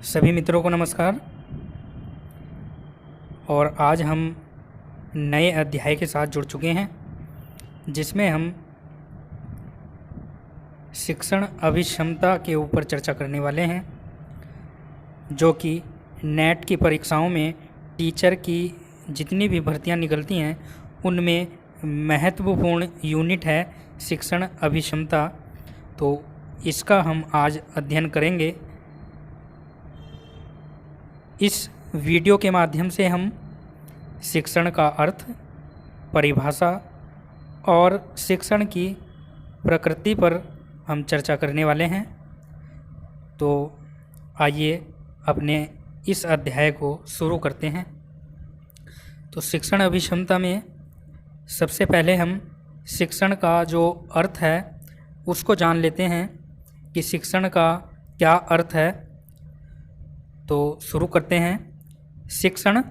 सभी मित्रों को नमस्कार। और आज हम नए अध्याय के साथ जुड़ चुके हैं जिसमें हम शिक्षण अभिक्षमता के ऊपर चर्चा करने वाले हैं, जो कि नेट की परीक्षाओं में टीचर की जितनी भी भर्तियां निकलती हैं उनमें महत्वपूर्ण यूनिट है शिक्षण अभिक्षमता। तो इसका हम आज अध्ययन करेंगे। इस वीडियो के माध्यम से हम शिक्षण का अर्थ, परिभाषा और शिक्षण की प्रकृति पर हम चर्चा करने वाले हैं। तो आइए अपने इस अध्याय को शुरू करते हैं। तो शिक्षण अभिक्षमता में सबसे पहले हम शिक्षण का जो अर्थ है उसको जान लेते हैं कि शिक्षण का क्या अर्थ है। तो शुरू करते हैं। शिक्षण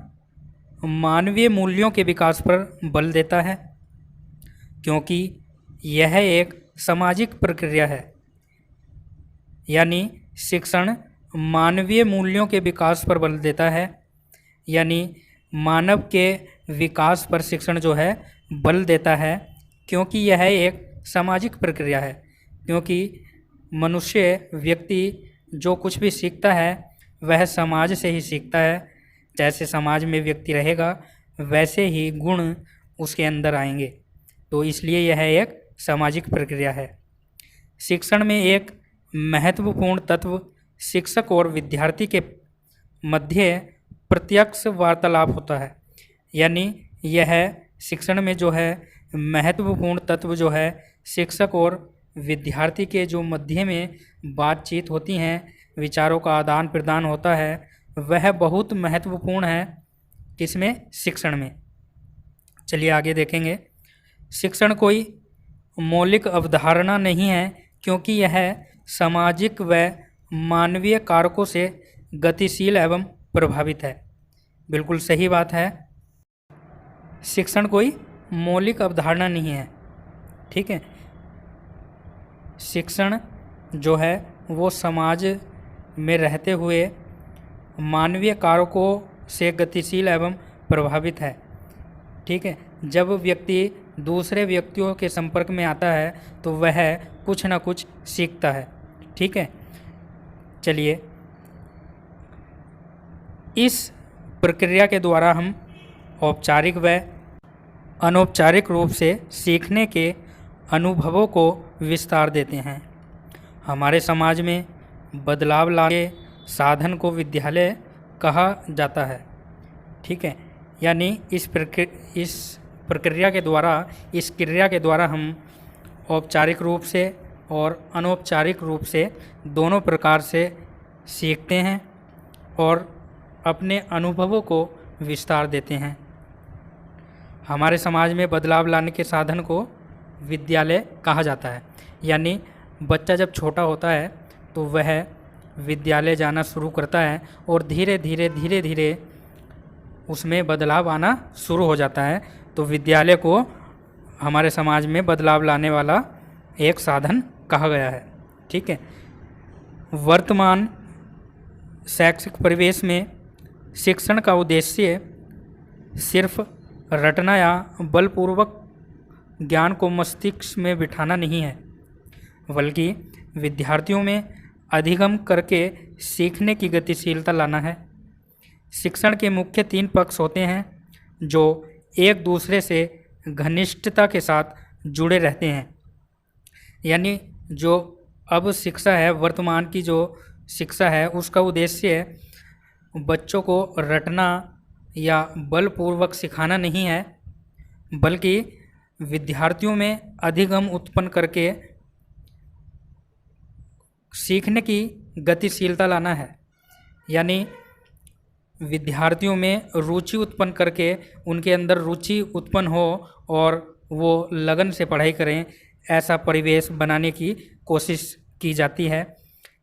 मानवीय मूल्यों के विकास पर बल देता है, क्योंकि यह एक सामाजिक प्रक्रिया है। यानी शिक्षण मानवीय मूल्यों के विकास पर बल देता है, यानी मानव के विकास पर शिक्षण जो है बल देता है, क्योंकि यह एक सामाजिक प्रक्रिया है। क्योंकि मनुष्य व्यक्ति जो कुछ भी सीखता है वह समाज से ही सीखता है। जैसे समाज में व्यक्ति रहेगा वैसे ही गुण उसके अंदर आएंगे। तो इसलिए यह एक सामाजिक प्रक्रिया है। शिक्षण में एक महत्वपूर्ण तत्व शिक्षक और विद्यार्थी के मध्य प्रत्यक्ष वार्तालाप होता है। यानी यह शिक्षण में जो है महत्वपूर्ण तत्व जो है शिक्षक और विद्यार्थी के जो मध्य में बातचीत होती हैं, विचारों का आदान प्रदान होता है, वह बहुत महत्वपूर्ण है। किसमें? शिक्षण में। चलिए आगे देखेंगे। शिक्षण कोई मौलिक अवधारणा नहीं है, क्योंकि यह सामाजिक व मानवीय कारकों से गतिशील एवं प्रभावित है। बिल्कुल सही बात है। शिक्षण कोई मौलिक अवधारणा नहीं है। ठीक है। शिक्षण जो है वो समाज में रहते हुए मानवीय कारकों से गतिशील एवं प्रभावित है। ठीक है। जब व्यक्ति दूसरे व्यक्तियों के संपर्क में आता है तो वह कुछ ना कुछ सीखता है। ठीक है। चलिए, इस प्रक्रिया के द्वारा हम औपचारिक व अनौपचारिक रूप से सीखने के अनुभवों को विस्तार देते हैं। हमारे समाज में बदलाव लाने के साधन को विद्यालय कहा जाता है। ठीक है। यानी इस प्रक्रिया के द्वारा, इस क्रिया के द्वारा हम औपचारिक रूप से और अनौपचारिक रूप से दोनों प्रकार से सीखते हैं और अपने अनुभवों को विस्तार देते हैं। हमारे समाज में बदलाव लाने के साधन को विद्यालय कहा जाता है। यानी बच्चा जब छोटा होता है तो वह विद्यालय जाना शुरू करता है और धीरे धीरे उसमें बदलाव आना शुरू हो जाता है। तो विद्यालय को हमारे समाज में बदलाव लाने वाला एक साधन कहा गया है। ठीक है। वर्तमान शैक्षिक परिवेश में शिक्षण का उद्देश्य सिर्फ रटना या बलपूर्वक ज्ञान को मस्तिष्क में बिठाना नहीं है, बल्कि विद्यार्थियों में अधिगम करके सीखने की गतिशीलता लाना है। शिक्षण के मुख्य 3 पक्ष होते हैं जो एक दूसरे से घनिष्ठता के साथ जुड़े रहते हैं। यानी जो अब शिक्षा है, वर्तमान की जो शिक्षा है, उसका उद्देश्य बच्चों को रटना या बलपूर्वक सिखाना नहीं है, बल्कि विद्यार्थियों में अधिगम उत्पन्न करके सीखने की गतिशीलता लाना है। यानी विद्यार्थियों में रुचि उत्पन्न करके उनके अंदर रुचि उत्पन्न हो और वो लगन से पढ़ाई करें, ऐसा परिवेश बनाने की कोशिश की जाती है।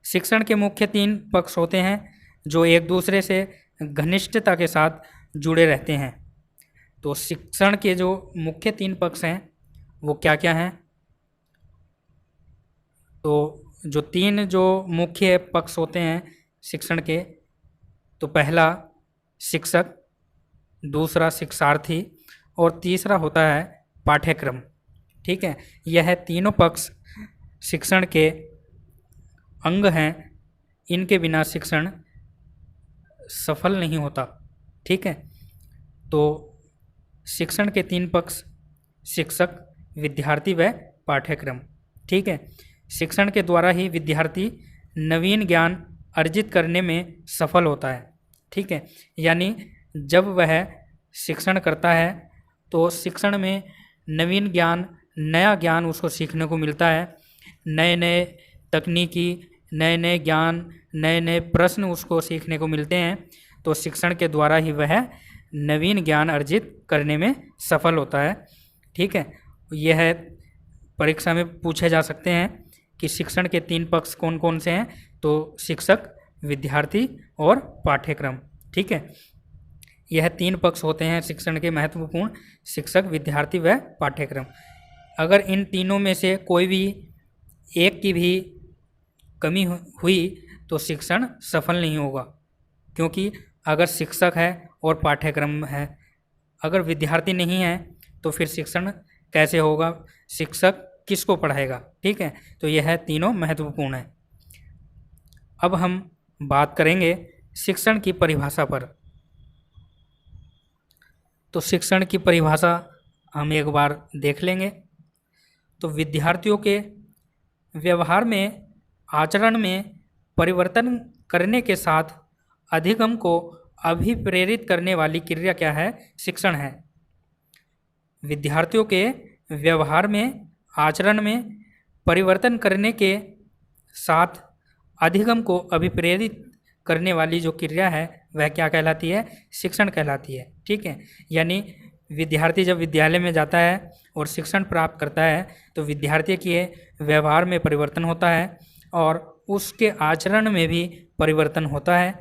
शिक्षण के मुख्य 3 पक्ष होते हैं जो एक दूसरे से घनिष्ठता के साथ जुड़े रहते हैं। तो शिक्षण के जो मुख्य 3 पक्ष हैं वो क्या क्या हैं? तो जो 3 जो मुख्य पक्ष होते हैं शिक्षण के, तो पहला शिक्षक, दूसरा शिक्षार्थी और तीसरा होता है पाठ्यक्रम। ठीक है, यह तीनों पक्ष शिक्षण के अंग हैं, इनके बिना शिक्षण सफल नहीं होता। ठीक है, तो शिक्षण के तीन पक्ष शिक्षक, विद्यार्थी व पाठ्यक्रम। ठीक है, शिक्षण के द्वारा ही विद्यार्थी नवीन ज्ञान अर्जित करने में सफल होता है। ठीक है, यानी जब वह शिक्षण करता है तो शिक्षण में नवीन ज्ञान, नया ज्ञान उसको सीखने को मिलता है। नए नए तकनीकी, नए नए ज्ञान, नए नए प्रश्न उसको सीखने को मिलते हैं। तो शिक्षण के द्वारा ही वह नवीन ज्ञान अर्जित करने में सफल होता है। ठीक है, यह परीक्षा में पूछे जा सकते हैं कि शिक्षण के तीन पक्ष कौन कौन से हैं, तो शिक्षक, विद्यार्थी और पाठ्यक्रम। ठीक है, यह तीन पक्ष होते हैं शिक्षण के महत्वपूर्ण, शिक्षक, विद्यार्थी व पाठ्यक्रम। अगर इन तीनों में से कोई भी एक की भी कमी हुई तो शिक्षण सफल नहीं होगा, क्योंकि अगर शिक्षक है और पाठ्यक्रम है, अगर विद्यार्थी नहीं है तो फिर शिक्षण कैसे होगा, शिक्षक किसको पढ़ाएगा। ठीक है, तो यह तीनों महत्वपूर्ण है। अब हम बात करेंगे शिक्षण की परिभाषा पर। तो शिक्षण की परिभाषा हम एक बार देख लेंगे। तो विद्यार्थियों के व्यवहार में, आचरण में परिवर्तन करने के साथ अधिगम को अभिप्रेरित करने वाली क्रिया क्या है, शिक्षण है। विद्यार्थियों के व्यवहार में, आचरण में परिवर्तन करने के साथ अधिगम को अभिप्रेरित करने वाली जो क्रिया है वह क्या कहलाती है, शिक्षण कहलाती है। ठीक है, यानी विद्यार्थी जब विद्यालय में जाता है और शिक्षण प्राप्त करता है तो विद्यार्थी के व्यवहार में परिवर्तन होता है और उसके आचरण में भी परिवर्तन होता है।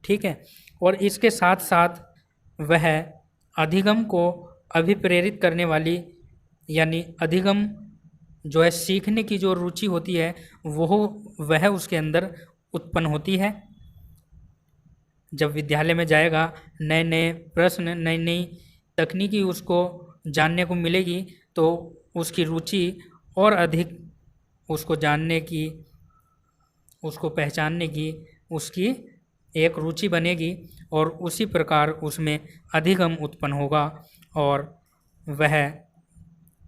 ठीक है, और इसके साथ साथ वह अधिगम को अभिप्रेरित करने वाली, यानी अधिगम जो है सीखने की जो रुचि होती है वह उसके अंदर उत्पन्न होती है। जब विद्यालय में जाएगा, नए नए प्रश्न, नई नई तकनीकी उसको जानने को मिलेगी तो उसकी रुचि और अधिक उसको जानने की, उसको पहचानने की उसकी एक रुचि बनेगी और उसी प्रकार उसमें अधिगम उत्पन्न होगा और वह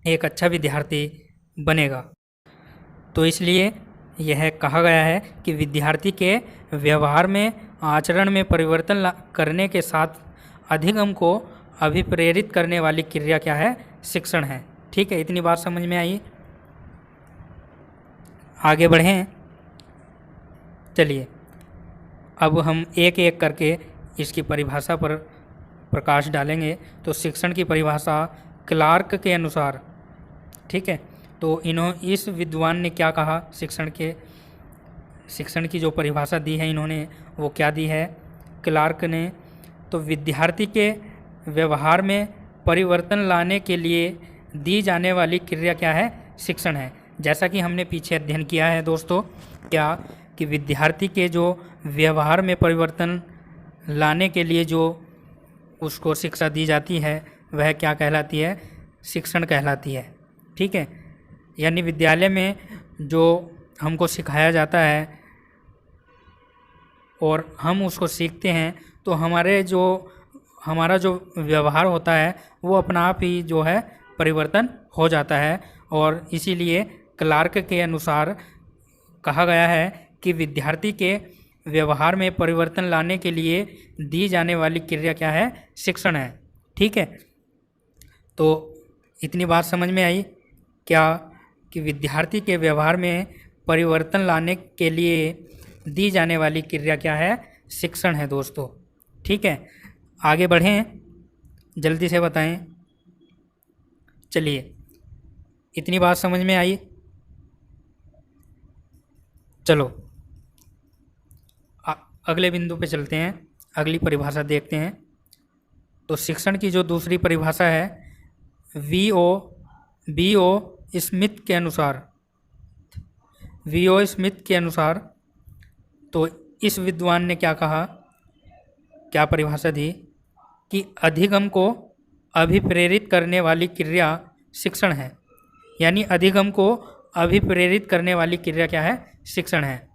एक अच्छा विद्यार्थी बनेगा। तो इसलिए यह कहा गया है कि विद्यार्थी के व्यवहार में, आचरण में परिवर्तन करने के साथ अधिगम को अभिप्रेरित करने वाली क्रिया क्या है, शिक्षण है। ठीक है, इतनी बात समझ में आई। आगे बढ़ें। चलिए अब हम एक एक करके इसकी परिभाषा पर प्रकाश डालेंगे। तो शिक्षण की परिभाषा क्लार्क के अनुसार, ठीक है, तो इस विद्वान ने क्या कहा, शिक्षण की जो परिभाषा दी है इन्होंने वो क्या दी है, क्लार्क ने। तो विद्यार्थी के व्यवहार में परिवर्तन लाने के लिए दी जाने वाली क्रिया क्या है, शिक्षण है। जैसा कि हमने पीछे अध्ययन किया है दोस्तों, क्या कि विद्यार्थी के जो व्यवहार में परिवर्तन लाने के लिए जो उसको शिक्षा दी जाती है वह क्या कहलाती है, शिक्षण कहलाती है। ठीक है, यानी विद्यालय में जो हमको सिखाया जाता है और हम उसको सीखते हैं तो हमारा जो व्यवहार होता है वो अपना आप ही जो है परिवर्तन हो जाता है। और इसीलिए क्लार्क के अनुसार कहा गया है कि विद्यार्थी के व्यवहार में परिवर्तन लाने के लिए दी जाने वाली क्रिया क्या है, शिक्षण है। ठीक है, तो इतनी बात समझ में आई क्या कि विद्यार्थी के व्यवहार में परिवर्तन लाने के लिए दी जाने वाली क्रिया क्या है, शिक्षण है दोस्तों। ठीक है, आगे बढ़ें, जल्दी से बताएं। चलिए, इतनी बात समझ में आई। चलो अगले बिंदु पे चलते हैं, अगली परिभाषा देखते हैं। तो शिक्षण की जो दूसरी परिभाषा है वीओ स्मिथ के अनुसार, तो इस विद्वान ने क्या कहा क्या परिभाषा दी कि अधिगम को अभिप्रेरित करने वाली क्रिया शिक्षण है। यानी अधिगम को अभिप्रेरित करने वाली क्रिया क्या है? शिक्षण है।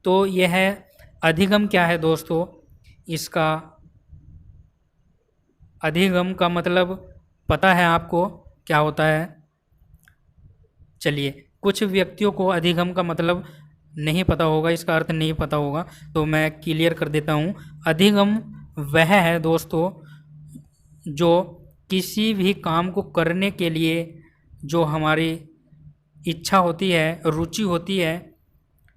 तो यह अधिगम क्या है दोस्तों? इसका अधिगम का मतलब पता है आपको क्या होता है? चलिए, कुछ व्यक्तियों को अधिगम का मतलब नहीं पता होगा, इसका अर्थ नहीं पता होगा, तो मैं क्लियर कर देता हूँ। अधिगम वह है दोस्तों जो किसी भी काम को करने के लिए जो हमारी इच्छा होती है, रुचि होती है,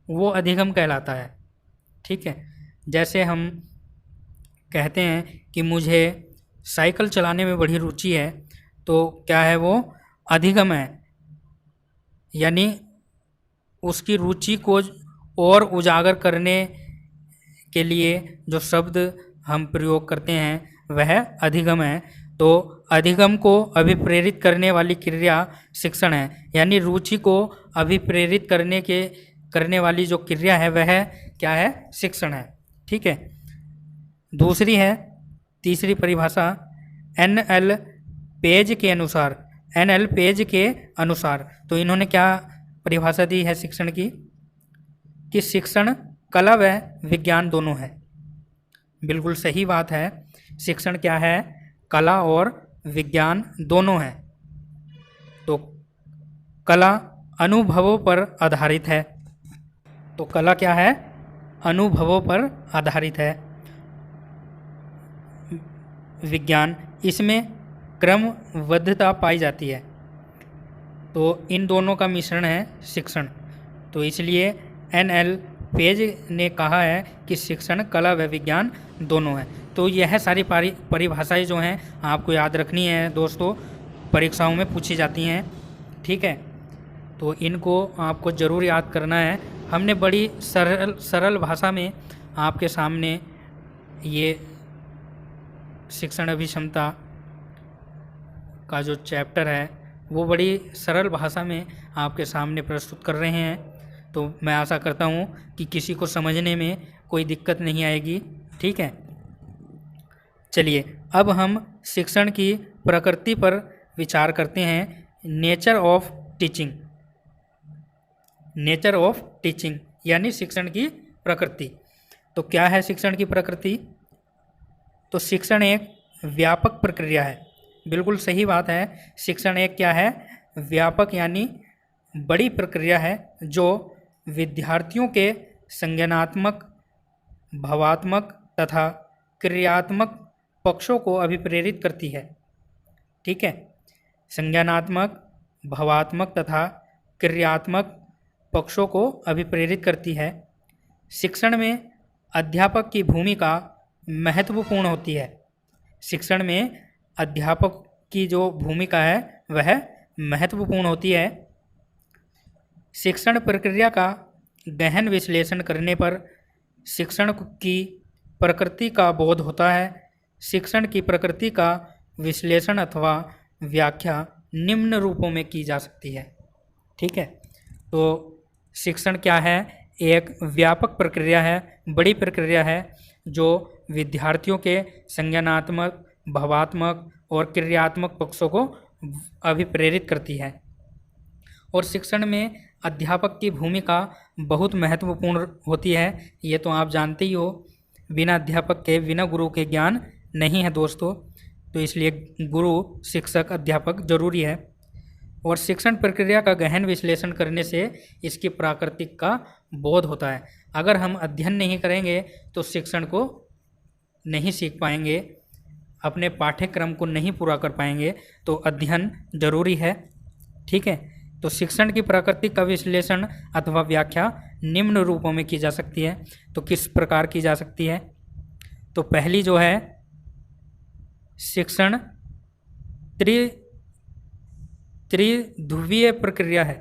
वो अधिगम कहलाता है। ठीक है, जैसे हम कहते हैं कि मुझे साइकिल चलाने में बड़ी रुचि है, तो क्या है वो? अधिगम है। यानी उसकी रुचि को और उजागर करने के लिए जो शब्द हम प्रयोग करते हैं वह अधिगम है। तो अधिगम को अभिप्रेरित करने वाली क्रिया शिक्षण है। यानी रुचि को अभिप्रेरित करने वाली जो क्रिया है वह क्या है? शिक्षण है। ठीक है, दूसरी है, तीसरी परिभाषा NL पेज के अनुसार। NL पेज के अनुसार तो इन्होंने क्या परिभाषा दी है शिक्षण की? कि शिक्षण कला व विज्ञान दोनों है। बिल्कुल सही बात है। शिक्षण क्या है? कला और विज्ञान दोनों है। तो कला अनुभवों पर आधारित है। तो कला क्या है? अनुभवों पर आधारित है। विज्ञान, इसमें क्रमबद्धता पाई जाती है। तो इन दोनों का मिश्रण है शिक्षण। तो इसलिए NL पेज ने कहा है कि शिक्षण कला व विज्ञान दोनों है। तो यह सारी परिभाषाएं जो हैं आपको याद रखनी है दोस्तों, परीक्षाओं में पूछी जाती हैं। ठीक है, तो इनको आपको ज़रूर याद करना है। हमने बड़ी सरल भाषा में आपके सामने ये शिक्षण अभिक्षमता का जो चैप्टर है वो बड़ी सरल भाषा में आपके सामने प्रस्तुत कर रहे हैं। तो मैं आशा करता हूँ कि किसी को समझने में कोई दिक्कत नहीं आएगी। ठीक है, चलिए अब हम शिक्षण की प्रकृति पर विचार करते हैं। Nature of teaching. Nature of teaching यानी शिक्षण की प्रकृति। तो क्या है शिक्षण की प्रकृति? तो शिक्षण एक व्यापक प्रक्रिया है। बिल्कुल सही बात है। शिक्षण एक क्या है? व्यापक यानी बड़ी प्रक्रिया है जो विद्यार्थियों के संज्ञानात्मक, भावात्मक तथा क्रियात्मक पक्षों को अभिप्रेरित करती है। ठीक है, संज्ञानात्मक, भावात्मक तथा क्रियात्मक पक्षों को अभिप्रेरित करती है। शिक्षण में अध्यापक की भूमिका महत्वपूर्ण होती है। शिक्षण में अध्यापक की जो भूमिका है वह महत्वपूर्ण होती है। शिक्षण प्रक्रिया का गहन विश्लेषण करने पर शिक्षण की प्रकृति का बोध होता है। शिक्षण की प्रकृति का विश्लेषण अथवा व्याख्या निम्न रूपों में की जा सकती है। ठीक है, तो शिक्षण क्या है? एक व्यापक प्रक्रिया है, बड़ी प्रक्रिया है जो विद्यार्थियों के संज्ञानात्मक, भावात्मक और क्रियात्मक पक्षों को अभिप्रेरित करती है। और शिक्षण में अध्यापक की भूमिका बहुत महत्वपूर्ण होती है। ये तो आप जानते ही हो, बिना अध्यापक के, बिना गुरु के ज्ञान नहीं है दोस्तों। तो इसलिए गुरु, शिक्षक, अध्यापक जरूरी है। और शिक्षण प्रक्रिया का गहन विश्लेषण करने से इसकी प्राकृतिक का बोध होता है। अगर हम अध्ययन नहीं करेंगे तो शिक्षण को नहीं सीख पाएंगे, अपने पाठ्यक्रम को नहीं पूरा कर पाएंगे। तो अध्ययन जरूरी है। ठीक है, तो शिक्षण की प्रकृति का विश्लेषण अथवा व्याख्या निम्न रूपों में की जा सकती है। तो किस प्रकार की जा सकती है? तो पहली जो है शिक्षण त्रिध्रुवीय प्रक्रिया है।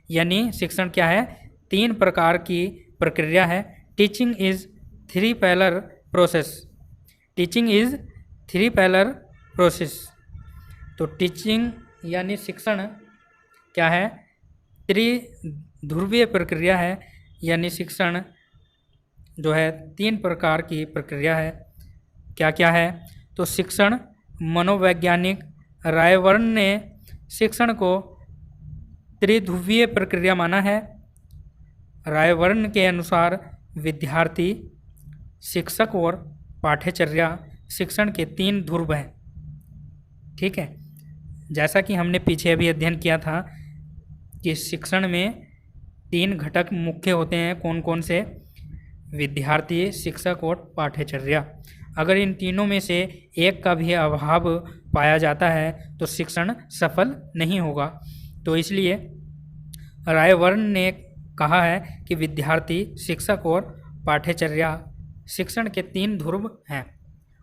यानी शिक्षण क्या है? 3 प्रकार की प्रक्रिया है। Teaching is 3 pillar process. Teaching is 3 pillar process. तो टीचिंग यानी शिक्षण क्या है? त्रिध्रुवीय प्रक्रिया है। यानी शिक्षण जो है 3 प्रकार की प्रक्रिया है। क्या क्या है? तो शिक्षण मनोवैज्ञानिक रायवर्न ने शिक्षण को त्रिध्रुवीय प्रक्रिया माना है। रायवर्न के अनुसार विद्यार्थी, शिक्षक और पाठ्यचर्या शिक्षण के 3 ध्रुव हैं। ठीक है, जैसा कि हमने पीछे अभी अध्ययन किया था कि शिक्षण में 3 घटक मुख्य होते हैं। कौन कौन से? विद्यार्थी, शिक्षक और पाठ्यचर्या। अगर इन तीनों में से एक का भी अभाव पाया जाता है तो शिक्षण सफल नहीं होगा। तो इसलिए रायवर्न ने कहा है कि विद्यार्थी, शिक्षक और पाठ्यचर्या शिक्षण के 3 ध्रुव हैं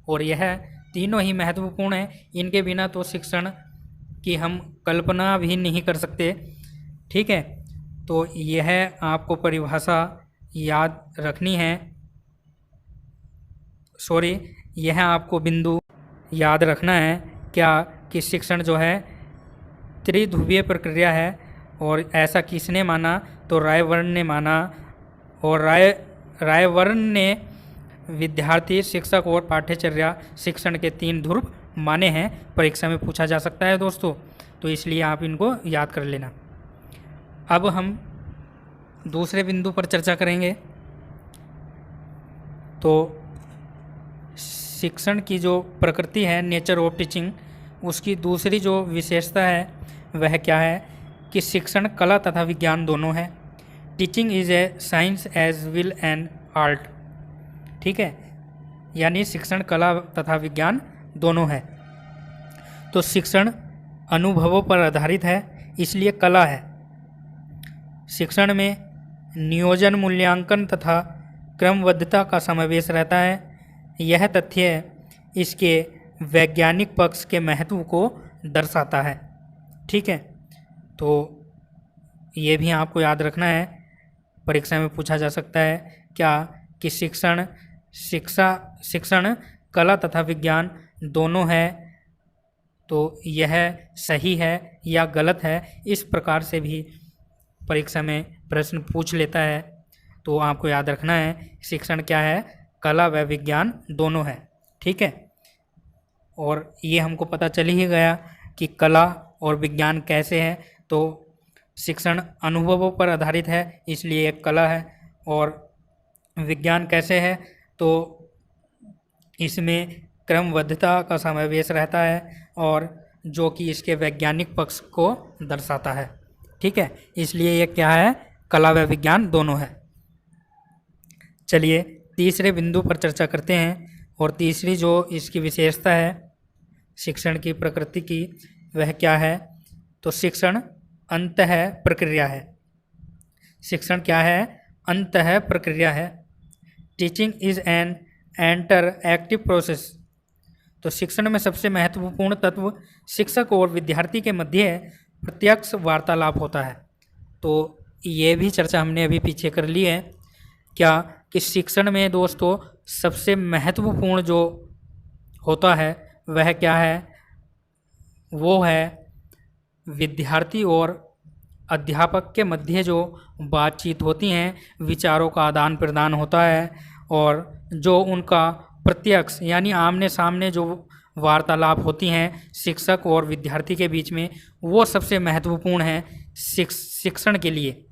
और यह तीनों ही महत्वपूर्ण हैं। इनके बिना तो शिक्षण की हम कल्पना भी नहीं कर सकते। ठीक है, तो यह आपको परिभाषा याद रखनी है। यह आपको बिंदु याद रखना है क्या कि शिक्षण जो है त्रिध्रुवीय प्रक्रिया है। और ऐसा किसने माना? तो रायवर्न ने माना। और रायवर्न ने विद्यार्थी, शिक्षक और पाठ्यचर्या शिक्षण के 3 ध्रुव माने हैं। परीक्षा में पूछा जा सकता है दोस्तों, तो इसलिए आप इनको याद कर लेना। अब हम दूसरे बिंदु पर चर्चा करेंगे। तो शिक्षण की जो प्रकृति है, नेचर ऑफ टीचिंग, उसकी दूसरी जो विशेषता है वह क्या है कि शिक्षण कला तथा विज्ञान दोनों है। Teaching is a science as well and art. ठीक है, यानी शिक्षण कला तथा विज्ञान दोनों है। तो शिक्षण अनुभवों पर आधारित है, इसलिए कला है। शिक्षण में नियोजन, मूल्यांकन तथा क्रमबद्धता का समावेश रहता है। यह तथ्य इसके वैज्ञानिक पक्ष के महत्व को दर्शाता है। ठीक है, तो ये भी आपको याद रखना है, परीक्षा में पूछा जा सकता है क्या कि शिक्षण कला तथा विज्ञान दोनों है। तो यह सही है या गलत है, इस प्रकार से भी परीक्षा में प्रश्न पूछ लेता है। तो आपको याद रखना है शिक्षण क्या है, कला व विज्ञान दोनों है। ठीक है, और ये हमको पता चल ही गया कि कला और विज्ञान कैसे है। तो शिक्षण अनुभवों पर आधारित है, इसलिए एक कला है। और विज्ञान कैसे है? तो इसमें क्रमबद्धता का समावेश रहता है और जो कि इसके वैज्ञानिक पक्ष को दर्शाता है। ठीक है, इसलिए ये क्या है, कला व विज्ञान दोनों है। चलिए तीसरे बिंदु पर चर्चा करते हैं। और तीसरी जो इसकी विशेषता है शिक्षण की प्रकृति की, वह क्या है? तो शिक्षण अंतः प्रक्रिया है। शिक्षण क्या है? अंतः प्रक्रिया है। Teaching is an interactive process. तो शिक्षण में सबसे महत्वपूर्ण तत्व शिक्षक और विद्यार्थी के मध्य प्रत्यक्ष वार्तालाप होता है। तो ये भी चर्चा हमने अभी पीछे कर ली है क्या कि शिक्षण में दोस्तों सबसे महत्वपूर्ण जो होता है वह क्या है? वो है विद्यार्थी और अध्यापक के मध्य जो बातचीत होती हैं, विचारों का आदान प्रदान होता है और जो उनका प्रत्यक्ष यानी आमने सामने जो वार्तालाप होती हैं शिक्षक और विद्यार्थी के बीच में, वो सबसे महत्वपूर्ण है शिक्षण के लिए।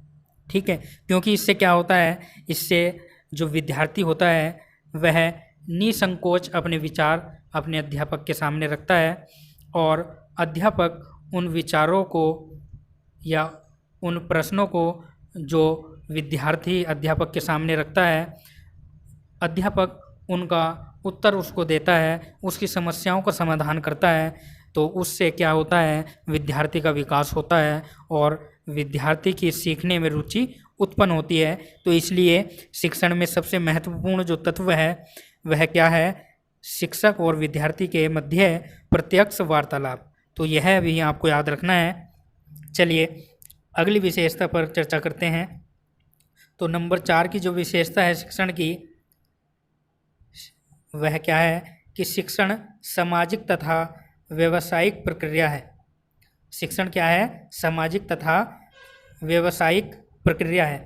ठीक है, क्योंकि इससे क्या होता है, इससे जो विद्यार्थी होता है वह निसंकोच अपने विचार अपने अध्यापक के सामने रखता है और अध्यापक उन विचारों को या उन प्रश्नों को जो विद्यार्थी अध्यापक के सामने रखता है, अध्यापक उनका उत्तर उसको देता है, उसकी समस्याओं का समाधान करता है। तो उससे क्या होता है, विद्यार्थी का विकास होता है और विद्यार्थी की सीखने में रुचि उत्पन्न होती है। तो इसलिए शिक्षण में सबसे महत्वपूर्ण जो तत्व है वह क्या है? शिक्षक और विद्यार्थी के मध्य प्रत्यक्ष वार्तालाप। तो यह भी आपको याद रखना है। चलिए अगली विशेषता पर चर्चा करते हैं। तो नंबर 4 की जो विशेषता है शिक्षण की, वह क्या है कि शिक्षण सामाजिक तथा व्यावसायिक प्रक्रिया है। शिक्षण क्या है? सामाजिक तथा व्यावसायिक प्रक्रिया है।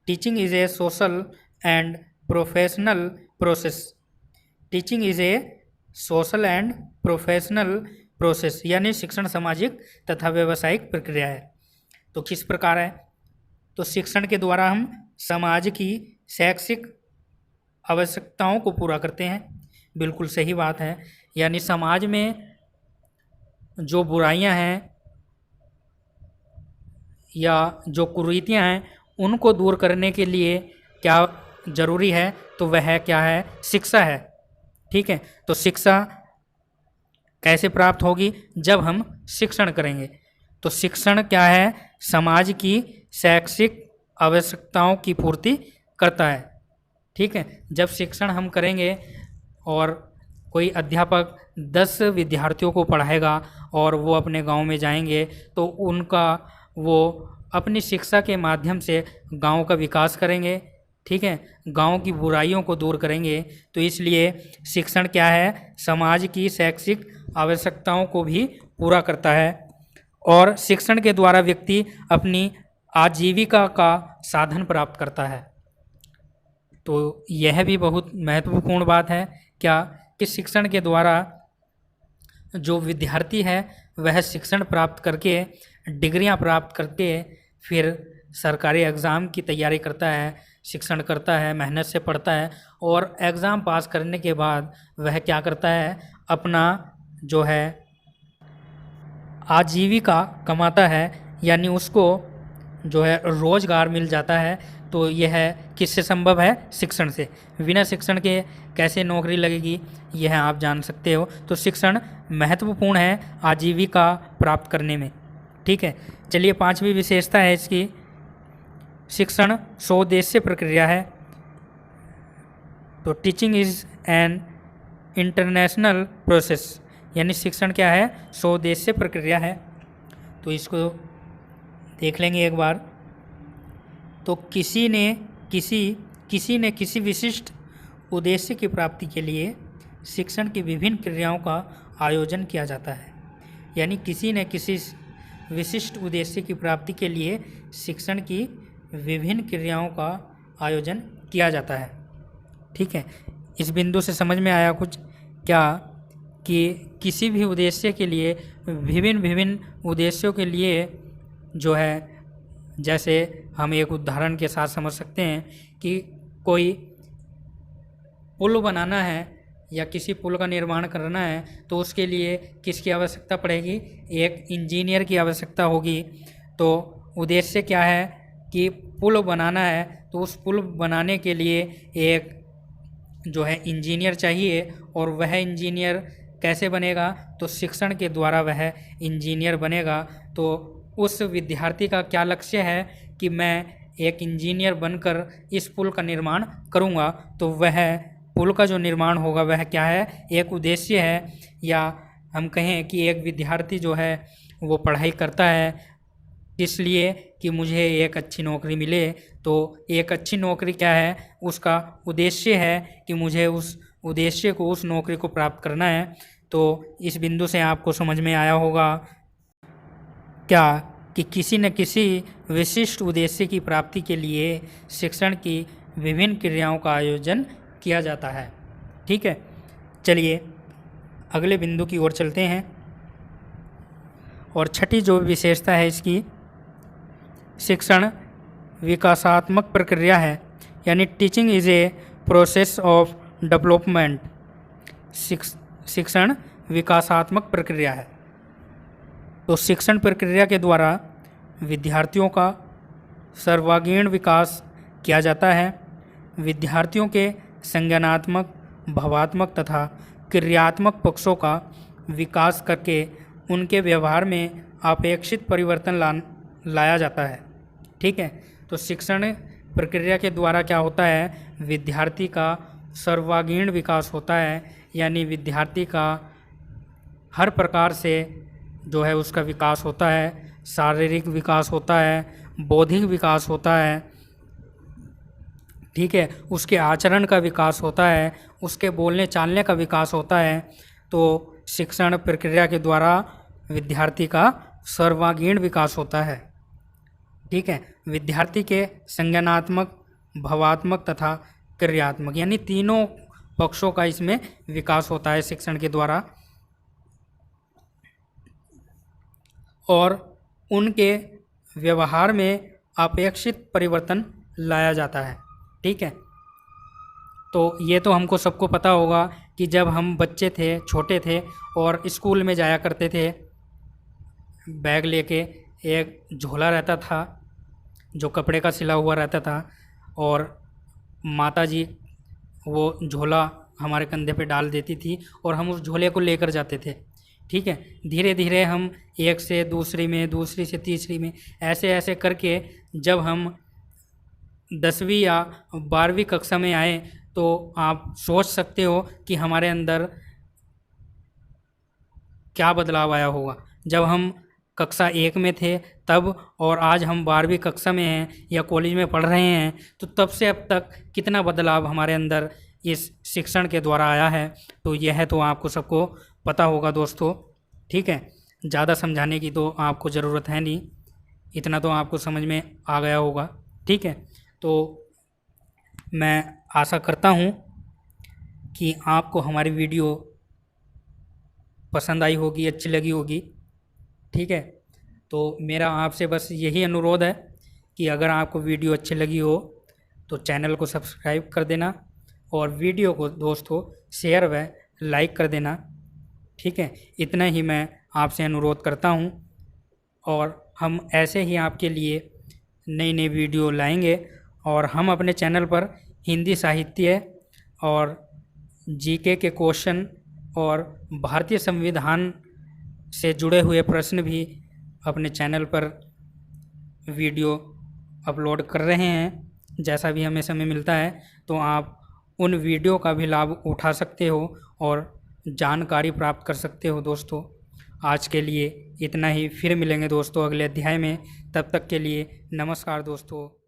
Teaching is A social and professional process. Teaching is A social and professional process, यानी शिक्षण सामाजिक तथा व्यावसायिक प्रक्रिया है। तो किस प्रकार है? तो शिक्षण के द्वारा हम समाज की शैक्षिक आवश्यकताओं को पूरा करते हैं। बिल्कुल सही बात है। यानी समाज में जो बुराइयां हैं या जो कुरीतियां हैं उनको दूर करने के लिए क्या जरूरी है? तो वह क्या है? शिक्षा है। ठीक है, तो शिक्षा कैसे प्राप्त होगी? जब हम शिक्षण करेंगे। तो शिक्षण क्या है? समाज की शैक्षिक आवश्यकताओं की पूर्ति करता है। ठीक है, जब शिक्षण हम करेंगे और कोई अध्यापक 10 विद्यार्थियों को पढ़ाएगा और वो अपने गांव में जाएंगे तो उनका वो अपनी शिक्षा के माध्यम से गांव का विकास करेंगे। ठीक है, गांव की बुराइयों को दूर करेंगे। तो इसलिए शिक्षण क्या है? समाज की शैक्षिक आवश्यकताओं को भी पूरा करता है और शिक्षण के द्वारा व्यक्ति अपनी आजीविका का साधन प्राप्त करता है। तो यह भी बहुत महत्वपूर्ण बात है क्या? कि शिक्षण के द्वारा जो विद्यार्थी है वह शिक्षण प्राप्त करके, डिग्रियां प्राप्त करके फिर सरकारी एग्ज़ाम की तैयारी करता है, शिक्षण करता है, मेहनत से पढ़ता है और एग्ज़ाम पास करने के बाद वह क्या करता है? अपना जो है आजीविका कमाता है, यानी उसको जो है रोज़गार मिल जाता है। तो यह किससे संभव है? शिक्षण से। बिना शिक्षण के कैसे नौकरी लगेगी यह आप जान सकते हो। तो शिक्षण महत्वपूर्ण है आजीविका प्राप्त करने में। ठीक है, चलिए 5वीं विशेषता है इसकी, शिक्षण स्वोद्देश्य प्रक्रिया है। तो teaching is an international process, यानी शिक्षण क्या है? स्वोद्देश्य प्रक्रिया है। तो इसको देख लेंगे एक बार। तो किसी ने किसी विशिष्ट उद्देश्य की प्राप्ति के लिए शिक्षण की विभिन्न क्रियाओं का आयोजन किया जाता है। यानी किसी ने किसी विशिष्ट उद्देश्य की प्राप्ति के लिए शिक्षण की विभिन्न क्रियाओं का आयोजन किया जाता है। ठीक है, इस बिंदु से समझ में आया कुछ क्या? कि किसी भी उद्देश्य के लिए विभिन्न उद्देश्यों के लिए जो है, जैसे हम एक उदाहरण के साथ समझ सकते हैं कि कोई पुल बनाना है या किसी पुल का निर्माण करना है तो उसके लिए किसकी आवश्यकता पड़ेगी? एक इंजीनियर की आवश्यकता होगी। तो उद्देश्य क्या है? कि पुल बनाना है तो उस पुल बनाने के लिए एक जो है इंजीनियर चाहिए। और वह इंजीनियर कैसे बनेगा? तो शिक्षण के द्वारा वह इंजीनियर बनेगा। तो उस विद्यार्थी का क्या लक्ष्य है कि मैं एक इंजीनियर बनकर इस पुल का निर्माण करूंगा। तो वह पुल का जो निर्माण होगा वह क्या है? एक उद्देश्य है। या हम कहें कि एक विद्यार्थी जो है वो पढ़ाई करता है इसलिए कि मुझे एक अच्छी नौकरी मिले। तो एक अच्छी नौकरी क्या है? उसका उद्देश्य है कि मुझे उस उद्देश्य को, उस नौकरी को प्राप्त करना है। तो इस बिंदु से आपको समझ में आया होगा क्या कि किसी न किसी विशिष्ट उद्देश्य की प्राप्ति के लिए शिक्षण की विभिन्न क्रियाओं का आयोजन किया जाता है। ठीक है, चलिए अगले बिंदु की ओर चलते हैं। और छठी जो विशेषता है इसकी, शिक्षण विकासात्मक प्रक्रिया है। यानी teaching is a process of development. शिक्षण विकासात्मक प्रक्रिया है। तो शिक्षण प्रक्रिया के द्वारा विद्यार्थियों का सर्वांगीण विकास किया जाता है। विद्यार्थियों के संज्ञानात्मक, भावात्मक तथा क्रियात्मक पक्षों का विकास करके उनके व्यवहार में अपेक्षित परिवर्तन लाया जाता है। ठीक है, तो शिक्षण प्रक्रिया के द्वारा क्या होता है? विद्यार्थी का सर्वांगीण विकास होता है। यानी विद्यार्थी का हर प्रकार से जो है उसका विकास होता है। शारीरिक विकास होता है, बौद्धिक विकास होता है। ठीक है, उसके आचरण का विकास होता है, उसके बोलने चालने का विकास होता है। तो शिक्षण प्रक्रिया के द्वारा विद्यार्थी का सर्वांगीण विकास होता है। ठीक है, विद्यार्थी के संज्ञानात्मक, भावात्मक तथा क्रियात्मक यानी तीनों पक्षों का इसमें विकास होता है शिक्षण के द्वारा, और उनके व्यवहार में अपेक्षित परिवर्तन लाया जाता है। ठीक है, तो ये तो हमको सबको पता होगा कि जब हम बच्चे थे, छोटे थे और स्कूल में जाया करते थे, बैग लेके एक झोला रहता था जो कपड़े का सिला हुआ रहता था, और माताजी वो झोला हमारे कंधे पे डाल देती थी और हम उस झोले को लेकर जाते थे। ठीक है, धीरे धीरे हम एक से दूसरी में, दूसरी से तीसरी में, ऐसे ऐसे करके जब हम 10वीं या 12वीं कक्षा में आए तो आप सोच सकते हो कि हमारे अंदर क्या बदलाव आया होगा। जब हम कक्षा 1 में थे तब और आज हम 12वीं कक्षा में हैं या कॉलेज में पढ़ रहे हैं, तो तब से अब तक कितना बदलाव हमारे अंदर इस शिक्षण के द्वारा आया है, तो यह तो आपको सबको पता होगा दोस्तों। ठीक है, ज़्यादा समझाने की तो आपको ज़रूरत है नहीं, इतना तो आपको समझ में आ गया होगा। ठीक है, तो मैं आशा करता हूँ कि आपको हमारी वीडियो पसंद आई होगी, अच्छी लगी होगी। ठीक है, तो मेरा आपसे बस यही अनुरोध है कि अगर आपको वीडियो अच्छी लगी हो तो चैनल को सब्सक्राइब कर देना और वीडियो को दोस्तों शेयर व लाइक कर देना। ठीक है, इतना ही मैं आपसे अनुरोध करता हूँ, और हम ऐसे ही आपके लिए नई नई वीडियो लाएंगे, और हम अपने चैनल पर हिंदी साहित्य और जीके के क्वेश्चन और भारतीय संविधान से जुड़े हुए प्रश्न भी अपने चैनल पर वीडियो अपलोड कर रहे हैं। जैसा भी हमें समय मिलता है तो आप उन वीडियो का भी लाभ उठा सकते हो और जानकारी प्राप्त कर सकते हो दोस्तों। आज के लिए इतना ही, फिर मिलेंगे दोस्तों अगले अध्याय में। तब तक के लिए नमस्कार दोस्तों।